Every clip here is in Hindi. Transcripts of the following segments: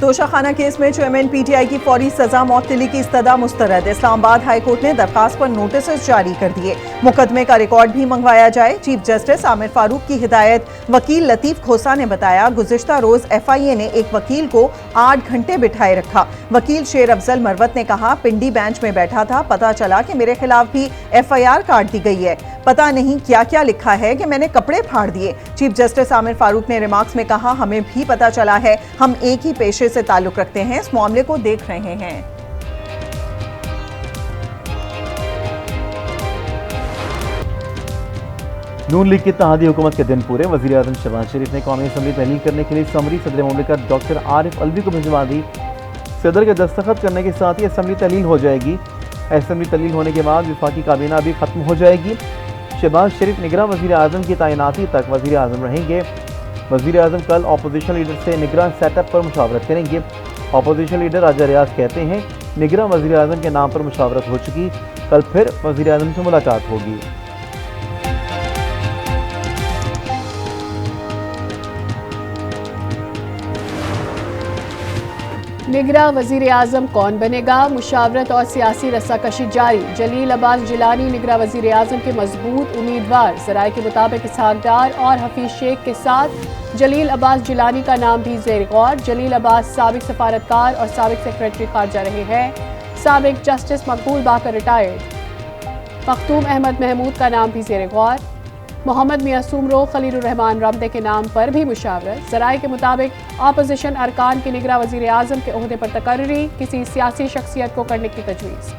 तोशाखाना केस में चेयरमैन पीटीआई की फौरी सजा मौतली की इस्तदा मुस्तरद। इस्लामाबाद हाई कोर्ट ने दरखास्त पर नोटिस जारी कर दिए। मुकदमे का रिकॉर्ड भी मंगवाया जाए। चीफ जस्टिस आमिर फारूक की हिदायत। वकील लतीफ खोसा ने बताया, गुज़िश्ता रोज एफआईए ने एक वकील को 8 घंटे बिठाए रखा। वकील शेर अफजल मरवत ने कहा, पिंडी बेंच में बैठा था, पता चला कि मेरे खिलाफ भी एफआईआर काट दी गई है। पता नहीं क्या क्या लिखा है कि मैंने कपड़े फाड़ दिए। चीफ जस्टिस आमिर फारूक ने रिमार्क्स में कहा, हमें भी पता चला है, हम एक ही पेशे से ताल्लुक रखते हैं, इस मामले को देख रहे हैं। नून लीग की इत्तेहादी हुकूमत के दिन पूरे। वज़ीर आज़म शहबाज शरीफ ने कौमी असम्बली तहलील करने के लिए समरी सदर मुमलिकत डॉक्टर आरिफ अलवी को भिजवा दी। सदर के दस्तखत करने के साथ ही असम्बली तहलील हो जाएगी। असम्बली तहलील होने के बाद वफाकी काबीना भी खत्म हो जाएगी। शहबाज शरीफ निगरान वज़ीर आज़म की तैनाती तक वज़ीर आज़म रहेंगे। वज़ीर आज़म कल अपोजिशन लीडर से निगरान सेटअप पर मुशावरत करेंगे। अपोजिशन लीडर राजा रियाज कहते हैं, निगरान वज़ीर आज़म के नाम पर मुशावरत हो चुकी, कल फिर वज़ीर आज़म से मुलाकात होगी। निगरां वज़ीर आज़म कौन बनेगा? मुशावरत और सियासी रस्साकशी जारी। जलील अब्बास जिलानी निगरां वज़ीर आज़म के मजबूत उम्मीदवार। ज़राए के मुताबिक इसहाक डार और हफीज शेख के साथ जलील अब्बास जिलानी का नाम भी ज़ेर गौर। जलील अब्बास साबिक सफारतकार और साबिक सेक्रेटरी खारजा रहे हैं। साबिक जस्टिस मकबूल बाकर रिटायर्ड। मखदूम अहमद महमूद का नाम भी ज़ेर गौर। मोहम्मद मियां सुमरो खलीलुर रहमान रमदे के नाम पर भी मुशावरत। ज़राए के मुताबिक अपोजिशन अरकान की निगरां वज़ीर आज़म के ओहदे पर तकर्री, किसी सियासी शख्सियत को करने की तजवीज़।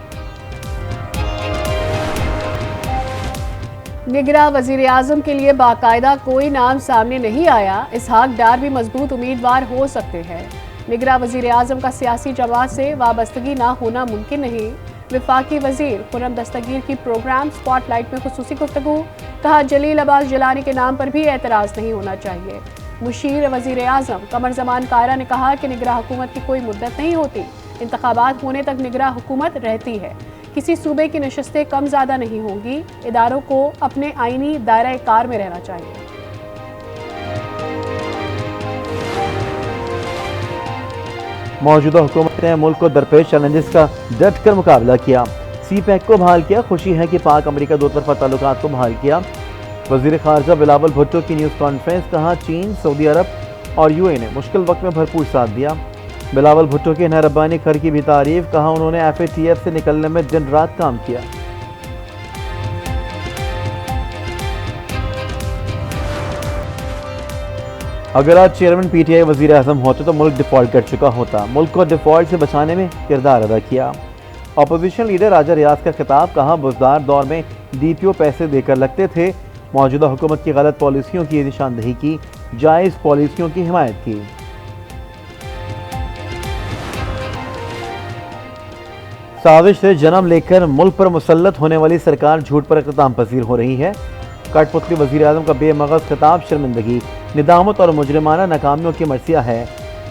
निगरां वज़ीर आज़म के लिए बाकायदा कोई नाम सामने नहीं आया। इसहाक डार भी मजबूत उम्मीदवार हो सकते हैं। निगरां वज़ीर आज़म का सियासी जमात से वाबस्तगी ना होना मुमकिन नहीं। वफाकी वज़ीर खुर्रम दस्तगीर की प्रोग्राम स्पॉटलाइट में खुसूसी गुफ्तगू। कहा, जलील अब्बास जिलानी के नाम पर भी एतराज़ नहीं होना चाहिए। मुशीर वज़ीर आज़म कमर ज़मान कायरा ने कहा कि निगरां हुकूमत की कोई मुद्दत नहीं होती, इंतखाबात होने तक निगरां हुकूमत रहती है। किसी सूबे की नशस्तें कम ज़्यादा नहीं होंगी। इदारों को अपने आईनी दायरा कार में रहना चाहिए। मौजूदा हुकूमत ने मुल्क को दरपेश चैलेंजेस का डट कर मुकाबला किया। सी पैक को बहाल किया। खुशी है कि पाक अमेरिका दो तरफा ताल्लुकात को बहाल किया। वज़ीर ख़ारजा बिलावल भुट्टो की न्यूज़ कॉन्फ्रेंस। कहा, चीन, सऊदी अरब और यूए ने मुश्किल वक्त में भरपूर साथ दिया। बिलावल भुट्टो की नहरबानी खर की भी तारीफ। कहा, उन्होंने FATF से निकलने में दिन रात काम किया। अगर आज चेयरमैन PTI वज़ीर आज़म होते तो मुल्क डिफ़ॉल्ट कर चुका होता। मुल्क को डिफ़ॉल्ट से बचाने में किरदार अदा किया। अपोजिशन लीडर राजा रियाज का खिताब। कहा, बुज़दार दौर में DPO पैसे देकर लगते थे। मौजूदा हुकूमत की गलत पॉलिसियों की निशानदही की, जायज़ पॉलिसियों की हिमायत की। साजिश से जन्म लेकर मुल्क पर मुसल्लत होने वाली सरकार झूठ पर इक़्तिदाम पजीर हो रही है। कठपुतली वज़ीर आज़म का बेमगज़ खिताब शर्मिंदगी, निदामत और मुजरिमाना नाकामियों की मर्सिया है।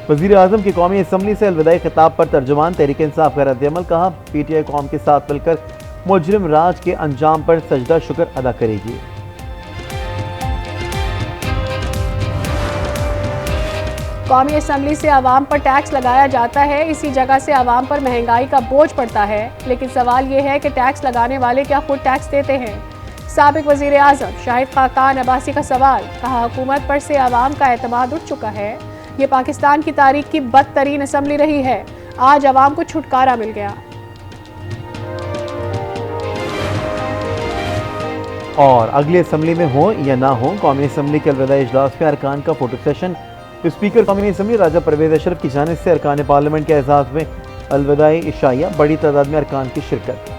वज़ीर आज़म की कौमी असम्बली से अलविदाई खिताब पर तर्जुमान तहरीक इंसाफ का रद्द-ए-अमल। कहा, PTI कौम के साथ मिलकर मुजरिम राज के अंजाम पर सजदा शुक्र अदा करेगी। कौमी असम्बली से आवाम पर टैक्स लगाया जाता है, इसी जगह से आवाम पर महंगाई का बोझ पड़ता है। लेकिन सवाल ये है कि टैक्स लगाने वाले क्या खुद टैक्स देते हैं? साबिक वज़ीर आज़म शाहिद खाकान अब्बासी का सवाल। कहा, हुकूमत पर से आवाम का एतमाद उठ चुका है। ये पाकिस्तान की तारीख की बदतरीन असम्बली रही है। आज आवाम को छुटकारा मिल गया। और अगली असम्बली में हो या ना हो, कौमी असम्बली के अलविदाई इजलास में अरकान का फोटो सेशन। स्पीकर कौमी असम्बली राजा परवेज अशरफ की जानिब से अरकान पार्लियामेंट के एजाज़ में अलविदाई इशाइया। बड़ी तादाद में अरकान की शिरकत।